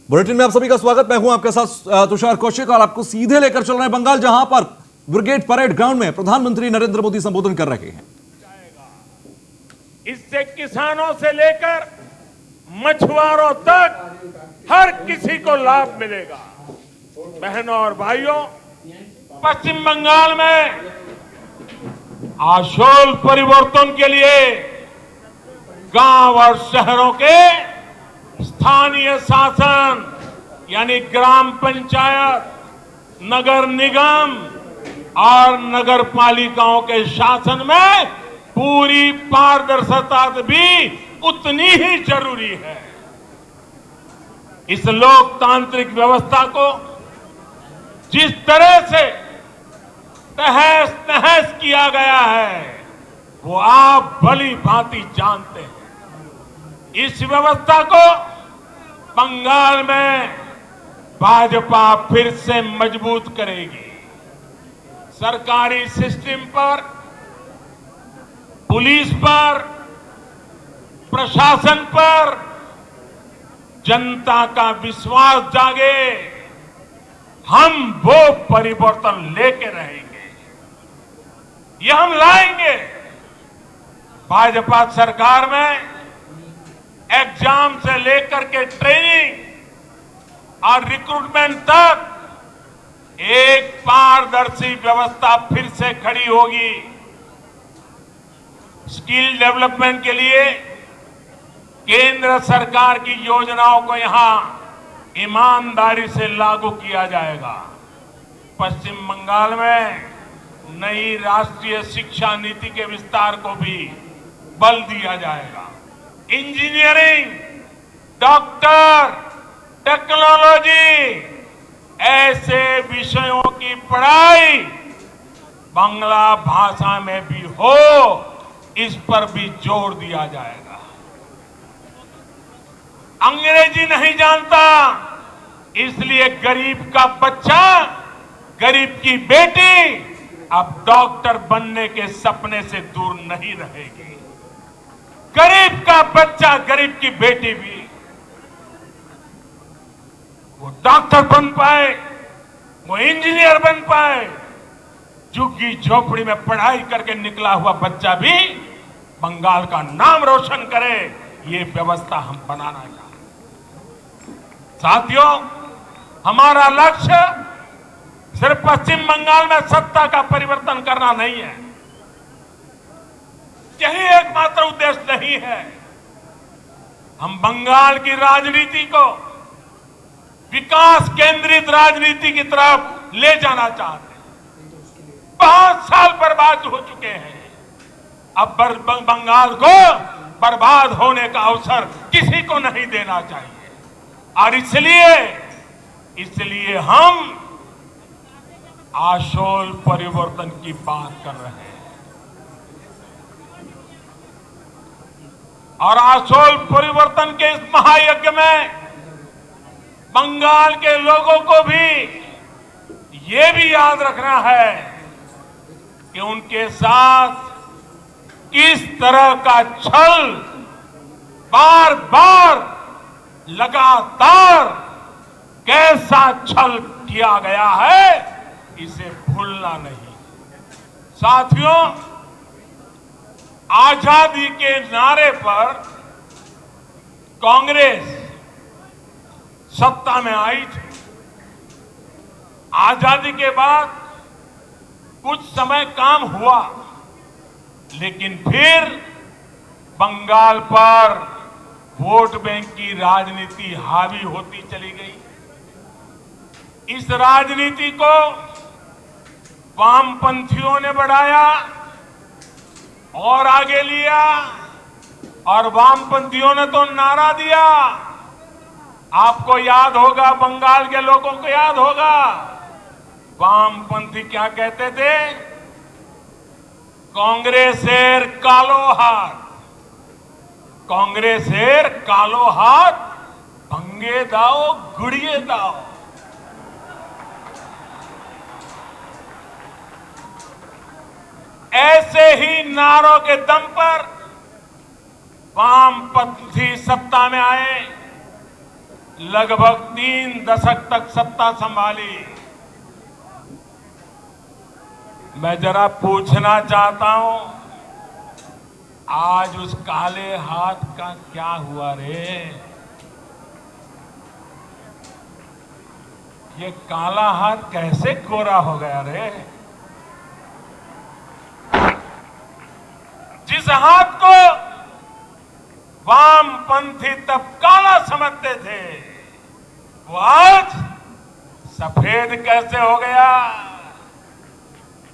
Bulletin में आप सभी का स्वागत। मैं हूं आपके साथ तुषार कौशिक और आपको सीधे लेकर चल रहे हैं बंगाल, जहां पर ब्रिगेड परेड ग्राउंड में प्रधानमंत्री नरेंद्र मोदी संबोधन कर रहे हैं। इससे किसानों से लेकर मछुआरों तक हर किसी को लाभ मिलेगा। बहनों और भाइयों, पश्चिम बंगाल में आशोल परिवर्तन के लिए गांव और शहरों के स्थानीय शासन यानी ग्राम पंचायत, नगर निगम और नगर पालिकाओं के शासन में पूरी पारदर्शिता भी उतनी ही जरूरी है। इस लोकतांत्रिक व्यवस्था को जिस तरह से तहस नहस किया गया है वो आप भली भांति जानते हैं। इस व्यवस्था को बंगाल में भाजपा फिर से मजबूत करेगी। सरकारी सिस्टम पर, पुलिस पर, प्रशासन पर जनता का विश्वास जागे, हम वो परिवर्तन लेके रहेंगे, ये हम लाएंगे। भाजपा सरकार में एग्जाम से लेकर के ट्रेनिंग और रिक्रूटमेंट तक एक पारदर्शी व्यवस्था फिर से खड़ी होगी। स्किल डेवलपमेंट के लिए केंद्र सरकार की योजनाओं को यहां ईमानदारी से लागू किया जाएगा। पश्चिम बंगाल में नई राष्ट्रीय शिक्षा नीति के विस्तार को भी बल दिया जाएगा। इंजीनियरिंग, डॉक्टर, टेक्नोलॉजी ऐसे विषयों की पढ़ाई बांग्ला भाषा में भी हो, इस पर भी जोर दिया जाएगा। अंग्रेजी नहीं जानता, इसलिए गरीब का बच्चा, गरीब की बेटी अब डॉक्टर बनने के सपने से दूर नहीं रहेगी। गरीब का बच्चा, गरीब की बेटी भी वो डॉक्टर बन पाए, वो इंजीनियर बन पाए। झुग्गी झोपड़ी में पढ़ाई करके निकला हुआ बच्चा भी बंगाल का नाम रोशन करे, ये व्यवस्था हम बनाना चाहते हैं। साथियों, हमारा लक्ष्य सिर्फ पश्चिम बंगाल में सत्ता का परिवर्तन करना नहीं है, यही एकमात्र उद्देश्य नहीं है। हम बंगाल की राजनीति को विकास केंद्रित राजनीति की तरफ ले जाना चाहते हैं। बहुत साल बर्बाद हो चुके हैं, अब बंगाल को बर्बाद होने का अवसर किसी को नहीं देना चाहिए। और इसलिए हम आशोल परिवर्तन की बात कर रहे हैं। और आशोल परिवर्तन के इस महायज्ञ में बंगाल के लोगों को भी ये भी याद रखना है कि उनके साथ किस तरह का छल बार बार लगातार कैसा छल किया गया है, इसे भूलना नहीं। साथियों, आजादी के नारे पर कांग्रेस सत्ता में आई थी। आजादी के बाद कुछ समय काम हुआ, लेकिन फिर बंगाल पर वोट बैंक की राजनीति हावी होती चली गई। इस राजनीति को वामपंथियों ने बढ़ाया और आगे लिया, और वामपंथियों ने तो नारा दिया। आपको याद होगा, बंगाल के लोगों को याद होगा, वामपंथी क्या कहते थे? कांग्रेसेर कालो हाथ, कांग्रेसेर कालो हाथ भंगे दाओ गुड़िए दाओ। ऐसे ही नारों के दम पर वामपंथी सत्ता में आए लगभग 3 दशक तक सत्ता संभाली। मैं जरा पूछना चाहता हूं, आज उस काले हाथ का क्या हुआ रे? ये काला हाथ कैसे गोरा हो गया रे? जिस हाथ को वामपंथी तब काला समझते थे, वो आज सफेद कैसे हो गया?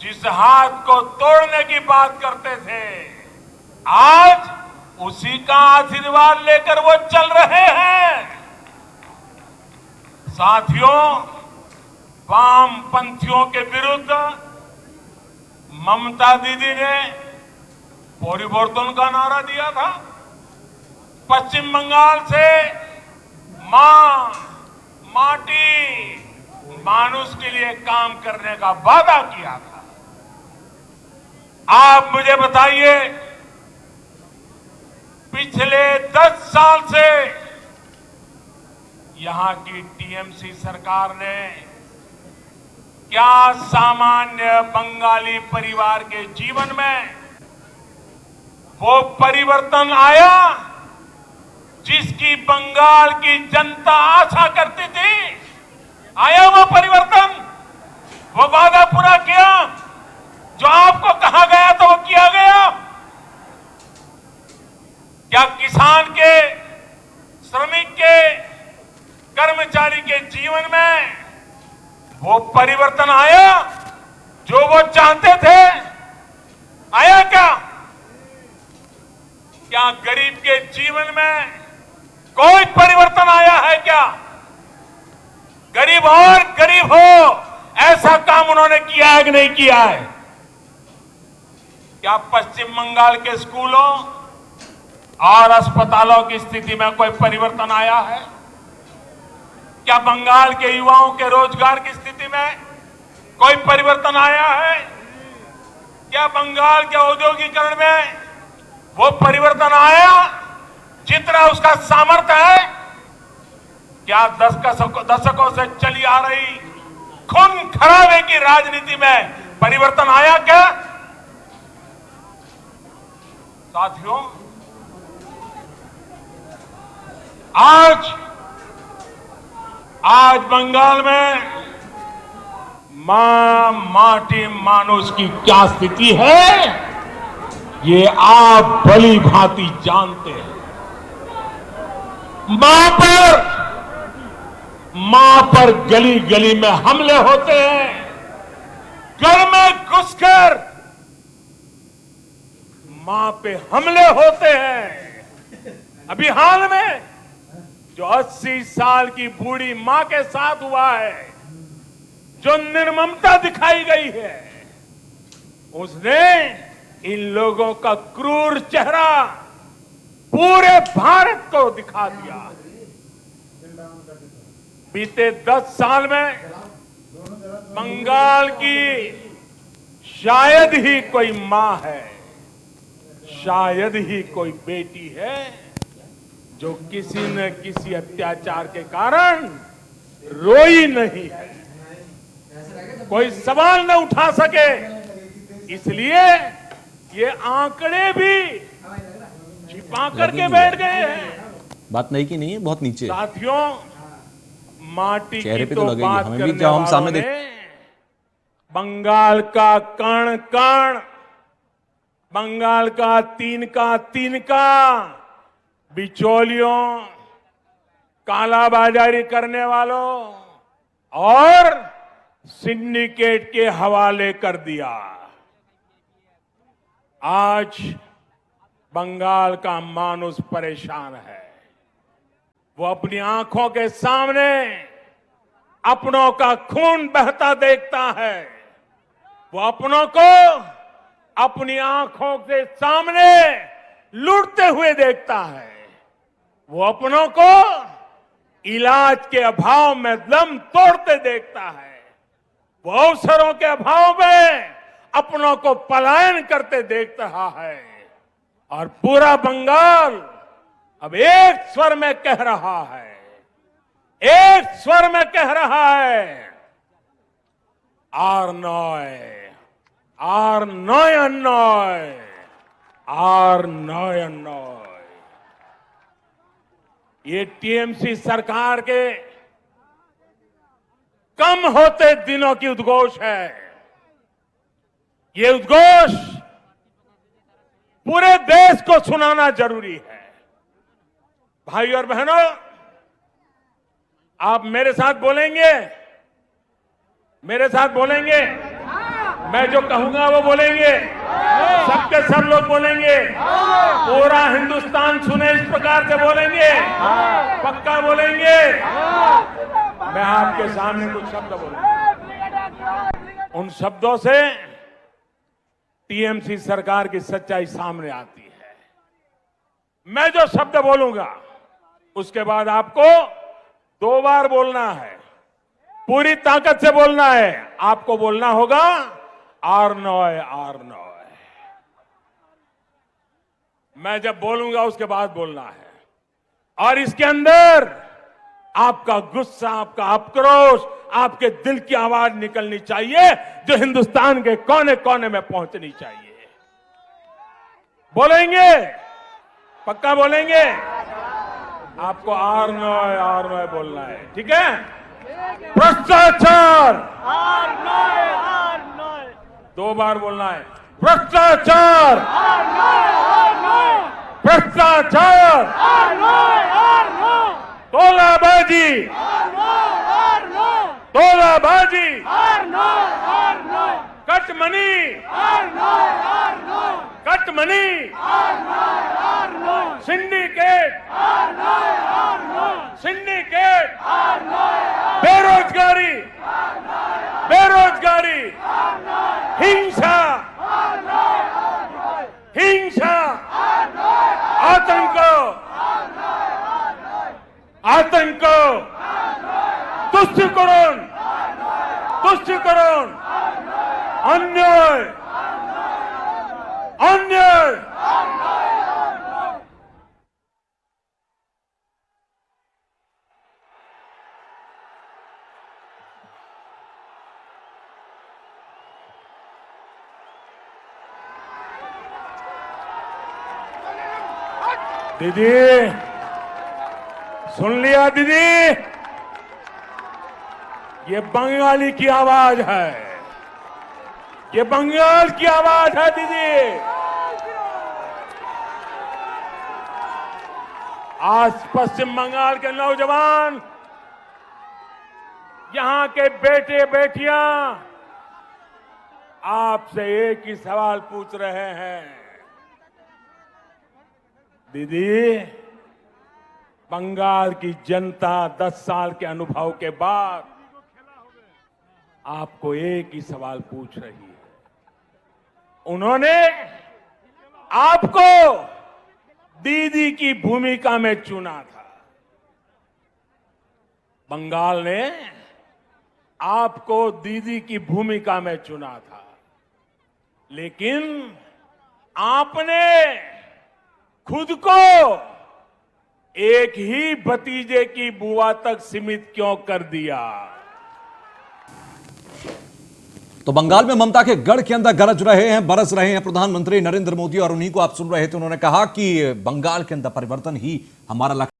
जिस हाथ को तोड़ने की बात करते थे, आज उसी का आशीर्वाद लेकर वो चल रहे हैं। साथियों, वामपंथियों के विरुद्ध ममता दीदी ने परिवर्तन का नारा दिया था। पश्चिम बंगाल से मां, माटी, मानुष के लिए काम करने का वादा किया था। आप मुझे बताइए, पिछले 10 साल से यहां की टीएमसी सरकार ने क्या सामान्य बंगाली परिवार के जीवन में वो परिवर्तन आया जिसकी बंगाल की जनता आशा करती थी? आया वो परिवर्तन? वो वादा पूरा किया? जो आपको कहा गया था वो किया गया? क्या किसान के, श्रमिक के, कर्मचारी के जीवन में वो परिवर्तन आया जो वो चाहते थे? आया क्या? क्या गरीब के जीवन में कोई परिवर्तन आया है क्या? गरीब और गरीब हो, ऐसा काम उन्होंने किया है कि नहीं किया है? क्या पश्चिम बंगाल के स्कूलों और अस्पतालों की स्थिति में कोई परिवर्तन आया है? क्या बंगाल के युवाओं के रोजगार की स्थिति में कोई परिवर्तन आया है? क्या बंगाल के औद्योगिकरण में वो परिवर्तन आया जितना उसका सामर्थ्य है? क्या दशकों से चली आ रही खून खराबे की राजनीति में परिवर्तन आया क्या? साथियों, आज बंगाल में मां, माटी, मानुष की क्या स्थिति है, ये आप भली भांति जानते हैं। मां पर गली गली में हमले होते हैं, घर में घुसकर मां पे हमले होते हैं। अभी हाल में जो 80 साल की बूढ़ी मां के साथ हुआ है, जो निर्ममता दिखाई गई है, उसने इन लोगों का क्रूर चेहरा पूरे भारत को दिखा दिया। बीते 10 साल में बंगाल की शायद ही कोई मां है, शायद ही कोई बेटी है जो किसी न किसी अत्याचार के कारण रोई नहीं है, कोई सवाल न उठा सके। इसलिए ये आंकड़े भी छिपा करके बैठ गए हैं। बात नहीं की नहीं है, बहुत नीचे। साथियों, माटी चेहरे की पे तो तो लगेगी, बात हमें भी करने जब हम सामने वालों ने बंगाल का कण कण, बंगाल का तिनका बिचौलियों, कालाबाजारी करने वालों और सिंडिकेट के हवाले कर दिया। आज बंगाल का मानुष परेशान है। वो अपनी आंखों के सामने अपनों का खून बहता देखता है। वो अपनों को अपनी आंखों के सामने लूटते हुए देखता है। वो अपनों को इलाज के अभाव में दम तोड़ते देखता है। वो अवसरों के अभाव में अपनों को पलायन करते देख रहा है। और पूरा बंगाल अब एक स्वर में कह रहा है, एक स्वर में कह रहा है, आर नॉय, आर नॉय नॉय, आर नॉय नॉय। ये टीएमसी सरकार के कम होते दिनों की उद्घोष है। ये उद्घोष पूरे देश को सुनाना जरूरी है। भाई और बहनों, आप मेरे साथ बोलेंगे, मेरे साथ बोलेंगे, मैं जो कहूंगा वो बोलेंगे, सबके सब लोग बोलेंगे, पूरा हिंदुस्तान सुने इस प्रकार से बोलेंगे, पक्का बोलेंगे। मैं आपके सामने कुछ शब्द बोलूंगा, उन शब्दों से टीएमसी सरकार की सच्चाई सामने आती है। मैं जो शब्द बोलूंगा उसके बाद आपको 2 बार बोलना है, पूरी ताकत से बोलना है। आपको बोलना होगा आर नॉय, आर नॉय। मैं जब बोलूंगा उसके बाद बोलना है, और इसके अंदर आपका गुस्सा, आपका आक्रोश, आपके दिल की आवाज निकलनी चाहिए, जो हिंदुस्तान के कोने कोने में पहुंचनी चाहिए। बोलेंगे, पक्का बोलेंगे। आपको आर नॉय बोलना है, ठीक है। भ्रष्टाचार, 2 बार बोलना है। भ्रष्टाचार, भ्रष्टाचार, तोलाबाजी, तोलाबाजी, कटमनी, कटमनी, सिंडिकेट, सिंडिकेट, बेरोजगारी, बेरोजगारी, हिंसा, हिंसा, आतंक, आतंक, तुष्टिकरण, तुष्टिकरण, अन्याय, अन्याय। दीदी, सुन लिया दीदी, ये बंगाली की आवाज है, ये बंगाल की आवाज है दीदी। आज पश्चिम बंगाल के नौजवान, यहां के बेटे बेटियां आपसे एक ही सवाल पूछ रहे हैं, दीदी, बंगाल की जनता 10 साल के अनुभव के बाद आपको एक ही सवाल पूछ रही है। उन्होंने आपको दीदी की भूमिका में चुना था। बंगाल ने आपको दीदी की भूमिका में चुना था, लेकिन आपने खुद को एक ही भतीजे की बुआ तक सीमित क्यों कर दिया? तो बंगाल में ममता के गढ़ के अंदर गरज रहे हैं, बरस रहे हैं प्रधानमंत्री नरेंद्र मोदी, और उन्हीं को आप सुन रहे थे। उन्होंने कहा कि बंगाल के अंदर परिवर्तन ही हमारा लक्ष्य